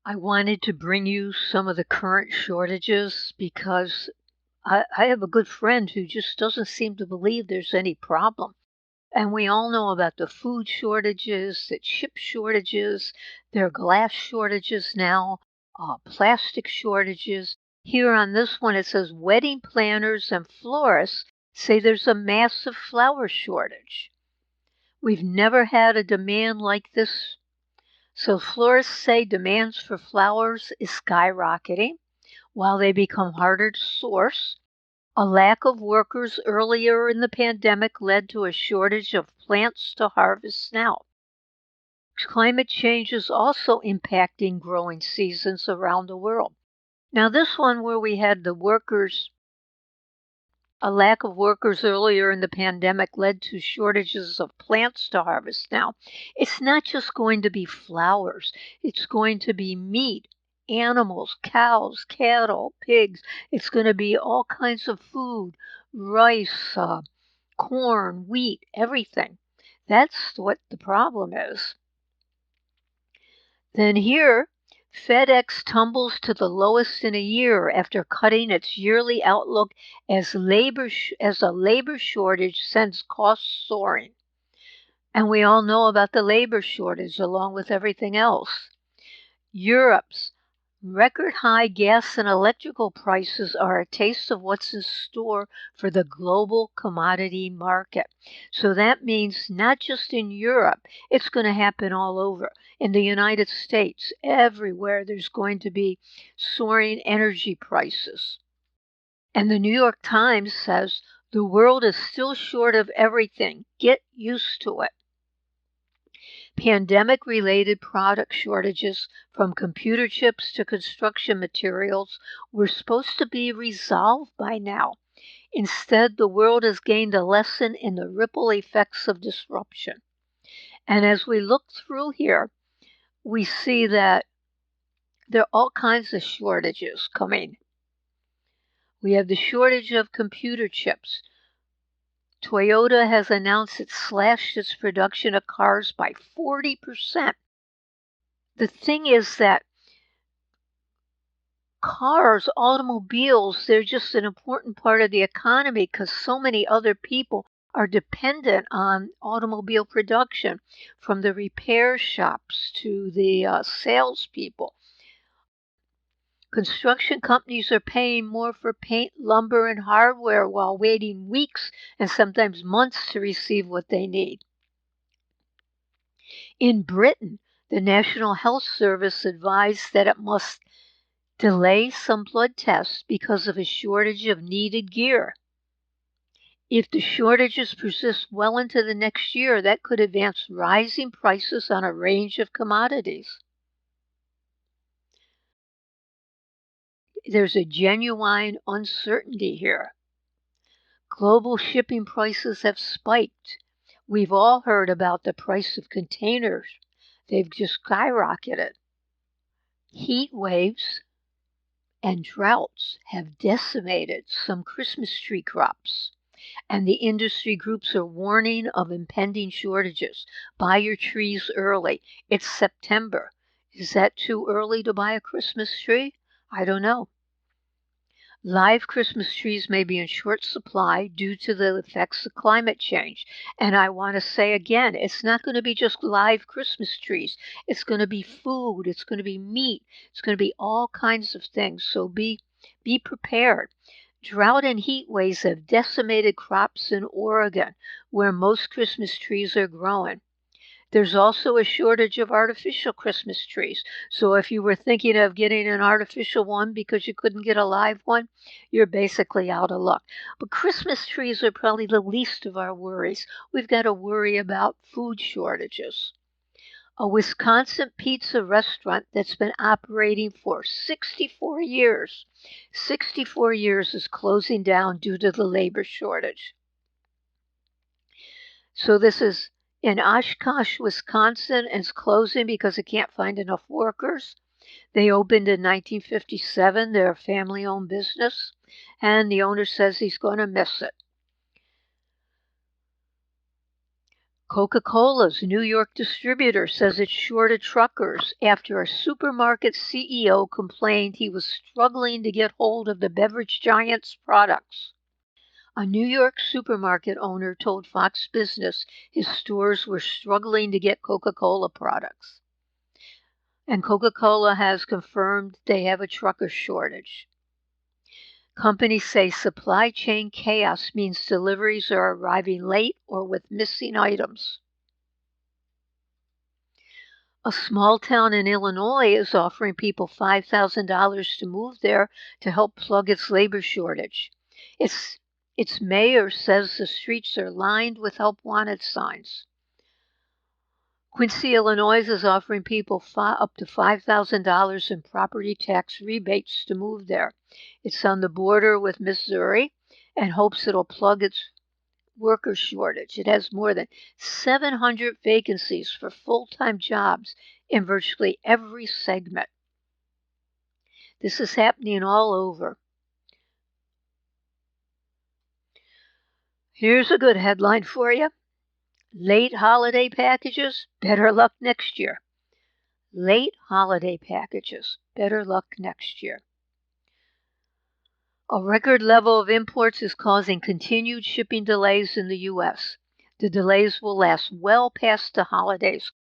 I wanted to bring you some of the current shortages because I have a good friend who just doesn't seem to believe there's any problem. And we all know about the food shortages, the chip shortages, there are glass shortages now, plastic shortages. Here on this one, it says wedding planners and florists say there's a massive flower shortage. We've never had a demand like this. So florists say demands for flowers is skyrocketing while they become harder to source. A lack of workers earlier in the pandemic led to a shortage of plants to harvest now. Climate change is also impacting growing seasons around the world. Now, this one where we had a lack of workers earlier in the pandemic led to shortages of plants to harvest now. It's not just going to be flowers, it's going to be meat, animals, cows, cattle, pigs. It's going to be all kinds of food, rice, corn, wheat, everything. That's what the problem is. Then here, FedEx tumbles to the lowest in a year after cutting its yearly outlook as a labor shortage sends costs soaring. And we all know about the labor shortage along with everything else. Europe's record high gas and electrical prices are a taste of what's in store for the global commodity market. So that means not just in Europe, it's going to happen all over. In the United States, everywhere there's going to be soaring energy prices. And the New York Times says the world is still short of everything. Get used to it. Pandemic-related product shortages, from computer chips to construction materials, were supposed to be resolved by now. Instead, the world has gained a lesson in the ripple effects of disruption. And as we look through here, we see that there are all kinds of shortages coming. We have the shortage of computer chips. Toyota has announced it slashed its production of cars by 40%. The thing is that cars, automobiles, they're just an important part of the economy because so many other people are dependent on automobile production, from the repair shops to the salespeople. Construction companies are paying more for paint, lumber, and hardware while waiting weeks and sometimes months to receive what they need. In Britain, the National Health Service advised that it must delay some blood tests because of a shortage of needed gear. If the shortages persist well into the next year, that could advance rising prices on a range of commodities. There's a genuine uncertainty here. Global shipping prices have spiked. We've all heard about the price of containers. They've just skyrocketed. Heat waves and droughts have decimated some Christmas tree crops, and the industry groups are warning of impending shortages. Buy your trees early. It's September. Is that too early to buy a Christmas tree? I don't know. Live Christmas trees may be in short supply due to the effects of climate change. And I want to say again, it's not going to be just live Christmas trees. It's going to be food. It's going to be meat. It's going to be all kinds of things. So be prepared. Drought and heat waves have decimated crops in Oregon, where most Christmas trees are growing. There's also a shortage of artificial Christmas trees. So if you were thinking of getting an artificial one because you couldn't get a live one, you're basically out of luck. But Christmas trees are probably the least of our worries. We've got to worry about food shortages. A Wisconsin pizza restaurant that's been operating for 64 years. 64 years is closing down due to the labor shortage. So this is in Oshkosh, Wisconsin, and it's closing because it can't find enough workers. They opened in 1957. They're a family-owned business, and the owner says he's going to miss it. Coca-Cola's New York distributor says it's short of truckers after a supermarket CEO complained he was struggling to get hold of the beverage giant's products. A New York supermarket owner told Fox Business his stores were struggling to get Coca-Cola products. And Coca-Cola has confirmed they have a trucker shortage. Companies say supply chain chaos means deliveries are arriving late or with missing items. A small town in Illinois is offering people $5,000 to move there to help plug its labor shortage. Its mayor says the streets are lined with help wanted signs. Quincy, Illinois is offering people up to $5,000 in property tax rebates to move there. It's on the border with Missouri and hopes it'll plug its worker shortage. It has more than 700 vacancies for full-time jobs in virtually every segment. This is happening all over. Here's a good headline for you. Late holiday packages, better luck next year. Late holiday packages, better luck next year. A record level of imports is causing continued shipping delays in the U.S. The delays will last well past the holidays,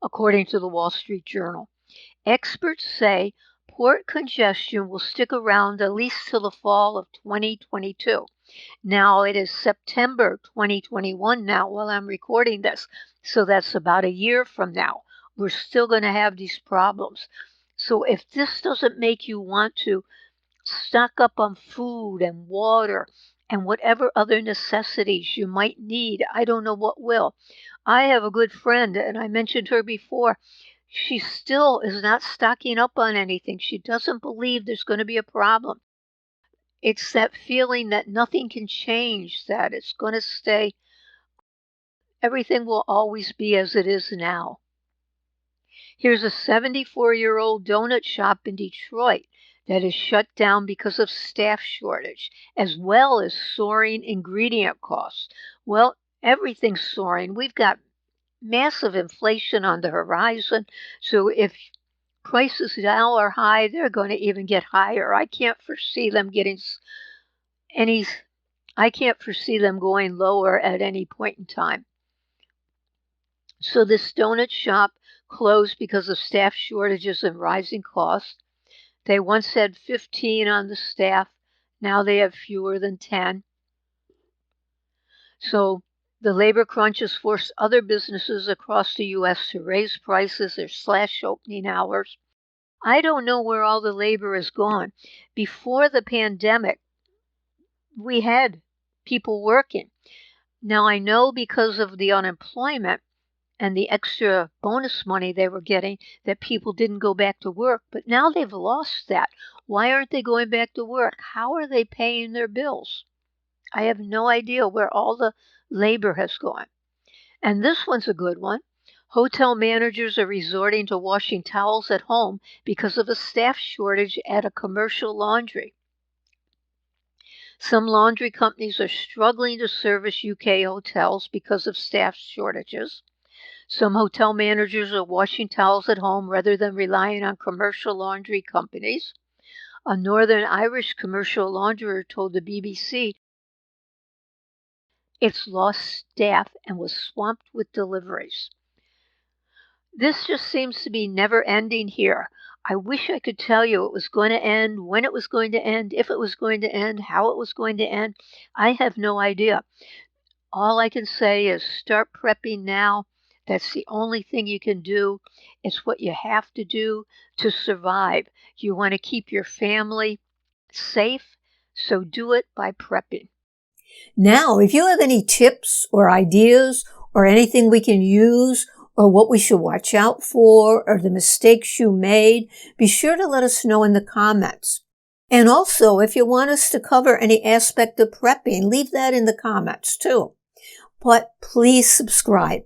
according to the Wall Street Journal. Experts say port congestion will stick around at least till the fall of 2022. Now it is September 2021 now while I'm recording this, so that's about a year from now. We're still going to have these problems. So if this doesn't make you want to stock up on food and water and whatever other necessities you might need, I don't know what will. I have a good friend, and I mentioned her before. She still is not stocking up on anything. She doesn't believe there's going to be a problem. It's that feeling that nothing can change, that it's going to stay, everything will always be as it is now. Here's a 74-year-old donut shop in Detroit that is shut down because of staff shortage, as well as soaring ingredient costs. Well, everything's soaring. We've got massive inflation on the horizon, so if prices now are high, they're going to even get higher. I can't foresee them going lower at any point in time. So this donut shop closed because of staff shortages and rising costs. They once had 15 on the staff. Now they have fewer than 10. So the labor crunch has forced other businesses across the U.S. to raise prices or slash opening hours. I don't know where all the labor is gone. Before the pandemic, we had people working. Now I know because of the unemployment and the extra bonus money they were getting that people didn't go back to work, but now they've lost that. Why aren't they going back to work? How are they paying their bills? I have no idea where all the labor has gone. And this one's a good one. Hotel managers are resorting to washing towels at home because of a staff shortage at a commercial laundry. Some laundry companies are struggling to service UK hotels because of staff shortages. Some hotel managers are washing towels at home rather than relying on commercial laundry companies. A Northern Irish commercial launderer told the BBC it's lost staff and was swamped with deliveries. This just seems to be never ending here. I wish I could tell you it was going to end, when it was going to end, if it was going to end, how it was going to end. I have no idea. All I can say is start prepping now. That's the only thing you can do. It's what you have to do to survive. You want to keep your family safe, so do it by prepping. Now, if you have any tips or ideas or anything we can use or what we should watch out for or the mistakes you made, be sure to let us know in the comments. And also, if you want us to cover any aspect of prepping, leave that in the comments too. But please subscribe.